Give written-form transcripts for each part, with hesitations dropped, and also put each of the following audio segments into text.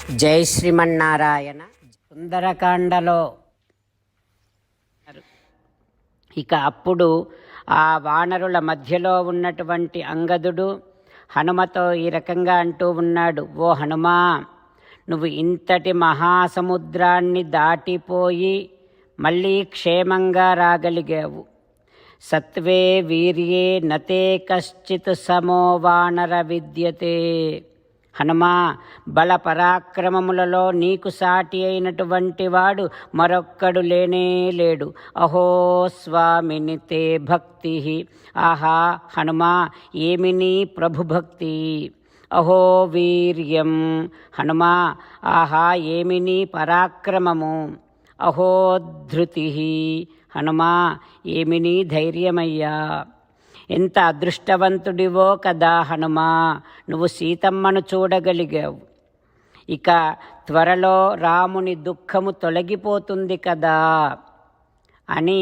జై శ్రీమన్నారాయణ. సుందరకాండలో ఇక అప్పుడు ఆ వానరుల మధ్యలో ఉన్నటువంటి అంగదుడు హనుమతో ఈ రకంగా అంటూ ఉన్నాడు, ఓ హనుమా, నువ్వు ఇంతటి మహాసముద్రాన్ని దాటిపోయి మళ్ళీ క్షేమంగా రాగలిగావు. సత్వే వీర్యే నతే కశ్చిత్ సమో వానర విద్యతే. హనుమా, బల పరాక్రమములలో నీకు సాటి అయినటువంటి వాడు మరొక్కడు లేనే లేడు. అహో స్వామిని తే భక్తి. ఆహా హనుమా, ఏమి నీ ప్రభుభక్తి. అహో వీర్యం. హనుమా, ఆహా ఏమి నీ పరాక్రమము. అహో ధృతి. హనుమా, ఏమి నీ ధైర్యమయ్యా. ఎంత అదృష్టవంతుడివో కదా హనుమా, నువ్వు సీతమ్మను చూడగలిగావు. ఇక త్వరలో రాముని దుఃఖము తొలగిపోతుంది కదా అని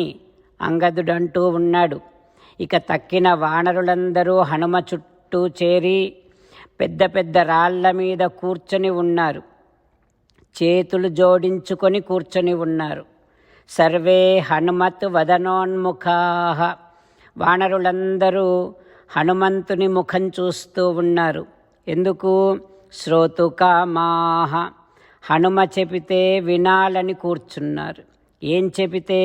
అంగదుడు అంటూ ఉన్నాడు. ఇక తక్కిన వానరులందరూ హనుమ చుట్టూ చేరి పెద్ద పెద్ద రాళ్ల మీద కూర్చొని ఉన్నారు. చేతులు జోడించుకొని కూర్చొని ఉన్నారు. సర్వే హనుమత్ వదనోన్ముఖాః. వానరులందరూ హనుమంతుని ముఖం చూస్తూ ఉన్నారు. ఎందుకు? శ్రోతుకామాః. హనుమ చెబితే వినాలని కూర్చున్నారు. ఏం చెబితే?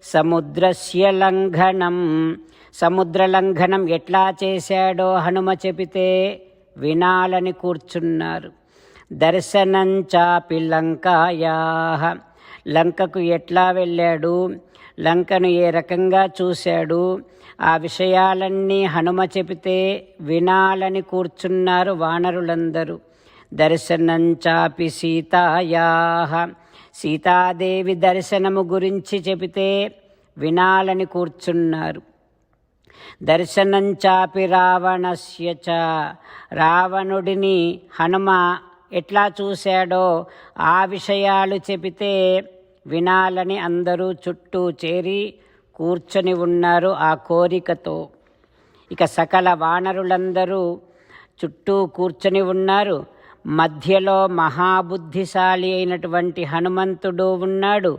సముద్రస్య లంఘనం. సముద్ర లంఘనం ఎట్లా చేశాడో హనుమ చెబితే వినాలని కూర్చున్నారు. దర్శనం చాపి లంకాయాః. లంకకు ఎట్లా వెళ్ళాడు, లంకను ఏ రకంగా చూశాడు, ఆ విషయాలన్నీ హనుమ చెబితే వినాలని కూర్చున్నారు వానరులందరూ. దర్శనం చాపి సీతాయాః. సీతాదేవి దర్శనము గురించి చెబితే వినాలని కూర్చున్నారు. దర్శనం చాపి రావణస్య చ. రావణుడిని హనుమ ఎట్లా చూశాడో ఆ విషయాలు చెబితే వినాలని అందరూ చుట్టూ చేరి కూర్చొని ఉన్నారు ఆ కోరికతో. ఇక సకల వానరులందరూ చుట్టూ కూర్చొని ఉన్నారు. మధ్యలో మహాబుద్ధిశాలి అయినటువంటి హనుమంతుడు ఉన్నాడు,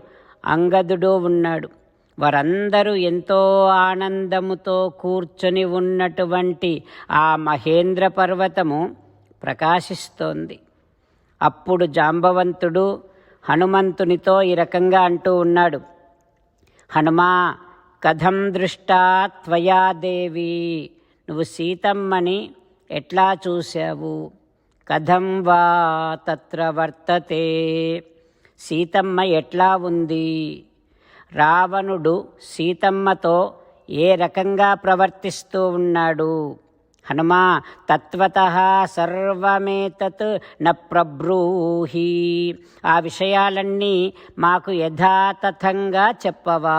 అంగదుడు ఉన్నాడు. వారందరూ ఎంతో ఆనందముతో కూర్చొని ఉన్నటువంటి ఆ మహేంద్ర పర్వతము ప్రకాశిస్తోంది. అప్పుడు జాంబవంతుడు హనుమంతునితో ఈ రకంగా అంటూ ఉన్నాడు, హనుమా, కథం దృష్టా త్వయా దేవి. నువ్వు సీతమ్మని ఎట్లా చూశావు? కథం వా తత్ర వర్తతే. సీతమ్మ ఎట్లా ఉంది? రావణుడు సీతమ్మతో ఏ రకంగా ప్రవర్తిస్తూ ఉన్నాడు? హనుమా, తత్వతః సర్వమేతత్ న ప్రబ్రూహి. ఆ విషయాలన్నీ మాకు యథాతథంగా చెప్పవా?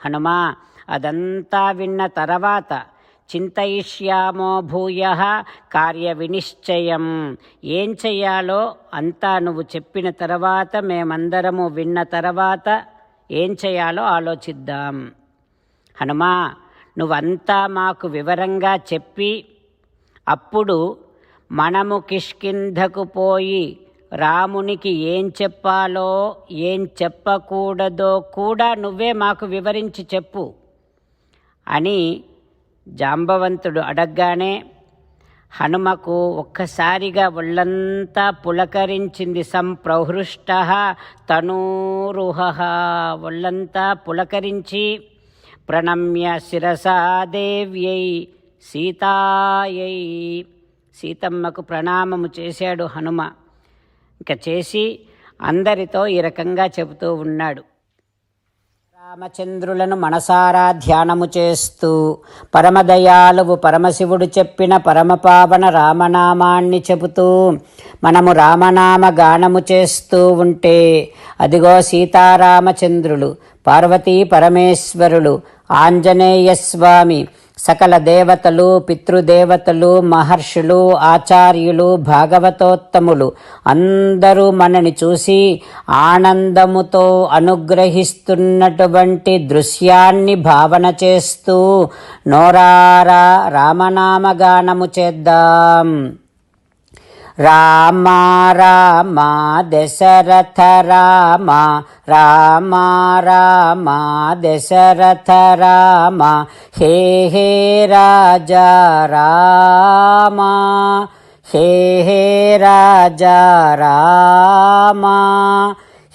హనుమా, అదంతా విన్న తర్వాత చింతయిష్యామో భూయః కార్య వినిశ్చయం. ఏం చెయ్యాలో అంతా నువ్వు చెప్పిన తర్వాత, మేమందరము విన్న తర్వాత ఏం చేయాలో ఆలోచిద్దాం. హనుమా, నువ్వంతా మాకు వివరంగా చెప్పి అప్పుడు మనము కిష్కింధకు పోయి రామునికి ఏం చెప్పాలో ఏం చెప్పకూడదో కూడా నువ్వే మాకు వివరించి చెప్పు అని జాంబవంతుడు అడగగానే హనుమకు ఒక్కసారిగా ఒళ్ళంతా పులకరించింది. సంప్రహృష్టః తనూరుహః. ఒళ్ళంతా పులకరించి ప్రణమ్య శిరసా దేవ్యై సీతాయై. సీతమ్మకు ప్రణామము చేశాడు హనుమ. ఇక చేసి అందరితో ఈ రకంగా చెబుతూ ఉన్నాడు. రామచంద్రులను మనసారా ధ్యానము చేస్తూ పరమదయాళువు పరమశివుడు చెప్పిన పరమపావన రామనామాన్ని చెబుతూ మనము రామనామ గానము చేస్తూ ఉంటే అదిగో సీతారామచంద్రులు, పార్వతీ పరమేశ్వరులు, ఆంజనేయస్వామి, సకల దేవతలు, పితృదేవతలు, మహర్షులు, ఆచార్యులు, భాగవతోత్తములు అందరూ మనని చూసి ఆనందముతో అనుగ్రహిస్తున్నటువంటి దృశ్యాన్ని భావన చేస్తూ నోరారా రామనామగానము చేద్దాం. రామ రామ దశరథ రామ రామ రామ దశరథ రామ హే హే రాజా రామ హే హే రాజా రామ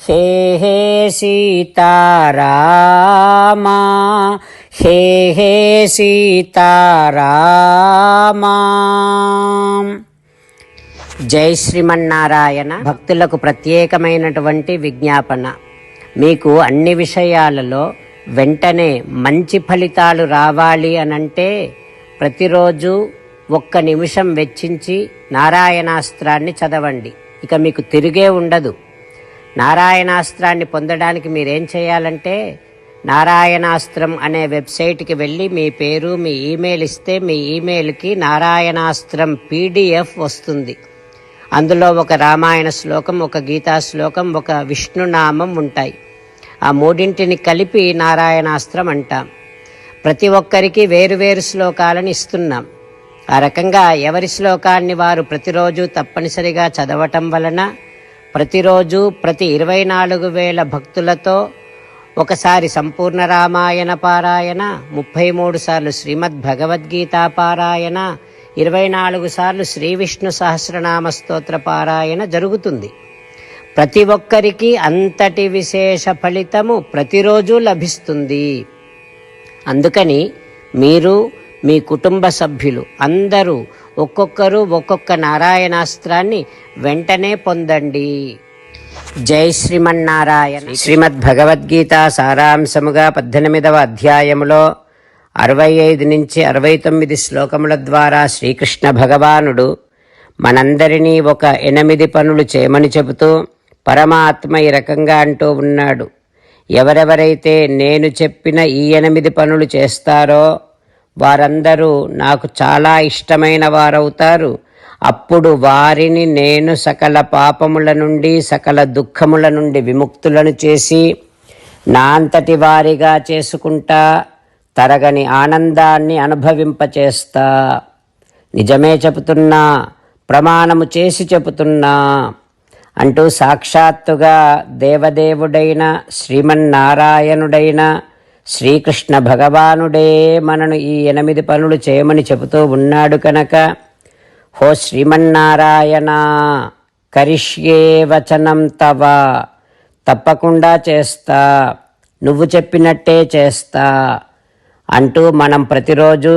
హే హే సీతారామ హే హే సీతారామ. జై శ్రీమన్నారాయణ. భక్తులకు ప్రత్యేకమైనటువంటి విజ్ఞాపన. మీకు అన్ని విషయాలలో వెంటనే మంచి ఫలితాలు రావాలి అనంటే ప్రతిరోజు 1 నిమిషం వెచ్చించి నారాయణాస్త్రాన్ని చదవండి. ఇక మీకు తిరిగే ఉండదు. నారాయణాస్త్రాన్ని పొందడానికి మీరేం చేయాలంటే నారాయణాస్త్రం అనే వెబ్సైట్కి వెళ్ళి మీ పేరు మీ ఈమెయిల్ ఇస్తే మీ ఈమెయిల్కి నారాయణాస్త్రం PDF వస్తుంది. అందులో ఒక రామాయణ శ్లోకం, ఒక గీతా శ్లోకం, ఒక విష్ణునామం ఉంటాయి. ఆ మూడింటిని కలిపి నారాయణాస్త్రం అంటాం. ప్రతి ఒక్కరికి వేరువేరు శ్లోకాలను ఇస్తున్నాం. ఆ రకంగా ఎవరి శ్లోకాన్ని వారు ప్రతిరోజు తప్పనిసరిగా చదవటం వలన ప్రతిరోజు ప్రతి 24,000 భక్తులతో ఒకసారి సంపూర్ణ రామాయణ పారాయణ, 33 సార్లు శ్రీమద్ భగవద్గీత పారాయణ, 24 సార్లు శ్రీ విష్ణు సహస్రనామ స్తోత్ర పారాయణ జరుగుతుంది. ప్రతి ఒక్కరికి అంతటి విశేష ఫలితము ప్రతిరోజు లభిస్తుంది. అందుకని మీరు మీ కుటుంబ సభ్యులు అందరూ ఒక్కొక్కరు ఒక్కొక్క నారాయణాస్త్రాన్ని వెంటనే పొందండి. జై శ్రీమన్నారాయణ. శ్రీమద్ భగవద్గీత సారాంశముగా 18వ అధ్యాయములో 65 నుంచి 69 శ్లోకముల ద్వారా శ్రీకృష్ణ భగవానుడు మనందరినీ ఒక 8 పనులు చేయమని చెబుతూ పరమాత్మ ఈ రకంగా అంటూ ఉన్నాడు. ఎవరెవరైతే నేను చెప్పిన ఈ 8 పనులు చేస్తారో వారందరూ నాకు చాలా ఇష్టమైన వారవుతారు. అప్పుడు వారిని నేను సకల పాపముల నుండి సకల దుఃఖముల నుండి విముక్తులను చేసి నా అంతటి వారిగా చేసుకుంటా, తరగని ఆనందాన్ని అనుభవింపచేస్తా. నిజమే చెబుతున్నా, ప్రమాణము చేసి చెబుతున్నా అంటూ సాక్షాత్తుగా దేవదేవుడైన శ్రీమన్నారాయణుడైన శ్రీకృష్ణ భగవానుడే మనను ఈ 8 పనులు చేయమని చెబుతూ ఉన్నాడు కనుక, హో శ్రీమన్నారాయణ, కరిష్యే వచనం తవ, తప్పకుండా చేస్తా, నువ్వు చెప్పినట్టే చేస్తా అంటూ మనం ప్రతిరోజు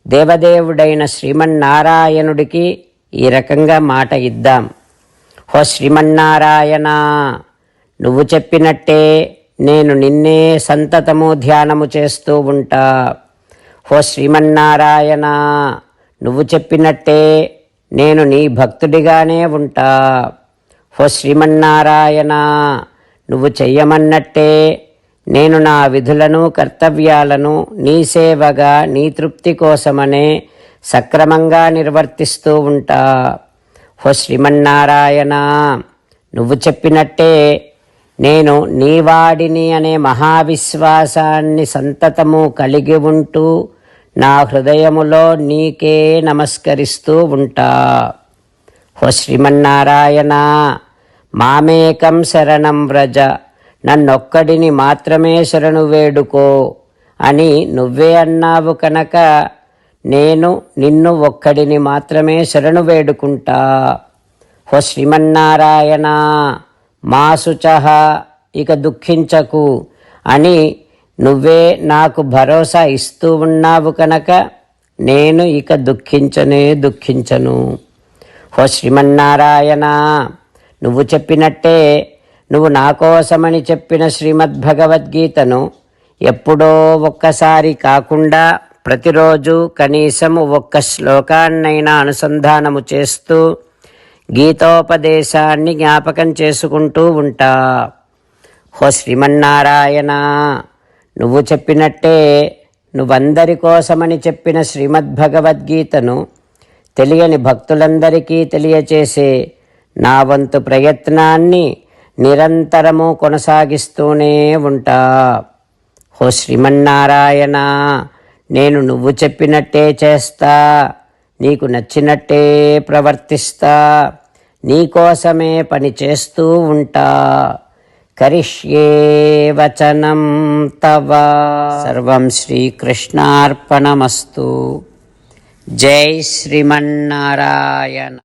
దేవదేవుడైన శ్రీమన్నారాయణుడికి ఈ రకంగా మాట ఇద్దాం. హో శ్రీమన్నారాయణ, నువ్వు చెప్పినట్టే నేను నిన్నే సంతతము ధ్యానము చేస్తూ ఉంటా. హో శ్రీమన్నారాయణ, నువ్వు చెప్పినట్టే నేను నీ భక్తుడిగానే ఉంటా. హో శ్రీమన్నారాయణ, నువ్వు చెయ్యమన్నట్టే నేను నా విధులను కర్తవ్యాలను నీ సేవగా నీ తృప్తి కోసమనే సక్రమంగా నిర్వర్తిస్తూ ఉంటా. హో శ్రీమన్నారాయణ, నువ్వు చెప్పినట్టే నేను నీవాడిని అనే మహావిశ్వాసాన్ని సంతతము కలిగి ఉంటూ నా హృదయములో నీకే నమస్కరిస్తూ ఉంటా. హో శ్రీమన్నారాయణ, మామేకం శరణం వ్రజ, నన్నొక్కడిని మాత్రమే శరణు వేడుకో అని నువ్వే అన్నావు కనుక నేను నిన్ను ఒక్కడిని మాత్రమే శరణు వేడుకుంటా. హో శ్రీమన్నారాయణ, మా శుచః, ఇక దుఃఖించకు అని నువ్వే నాకు భరోసా ఇస్తూ ఉన్నావు కనుక నేను ఇక దుఃఖించను. హో శ్రీమన్నారాయణ, నువ్వు చెప్పినట్టే నువ్వు నా కోసమని చెప్పిన శ్రీమద్భగవద్గీతను ఎప్పుడో ఒక్కసారి కాకుండా ప్రతిరోజు కనీసం 1 శ్లోకాన్నైనా అనుసంధానము చేస్తూ గీతోపదేశాన్ని జ్ఞాపకం చేసుకుంటూ ఉంటా. హో శ్రీమన్నారాయణ, నువ్వు చెప్పినట్టే నువ్వందరి కోసమని చెప్పిన శ్రీమద్భగవద్గీతను తెలియని భక్తులందరికీ తెలియచేసే నా వంతు ప్రయత్నాన్ని నిరంతరము కొనసాగిస్తూనే ఉంటా. హో శ్రీమన్నారాయణ, నేను నువ్వు చెప్పినట్టే చేస్తా, నీకు నచ్చినట్టే ప్రవర్తిస్తా, నీకోసమే పని చేస్తూ ఉంటా. కరిష్యే వచనం తవ. సర్వం శ్రీకృష్ణార్పణమస్తు. జై శ్రీమన్నారాయణ.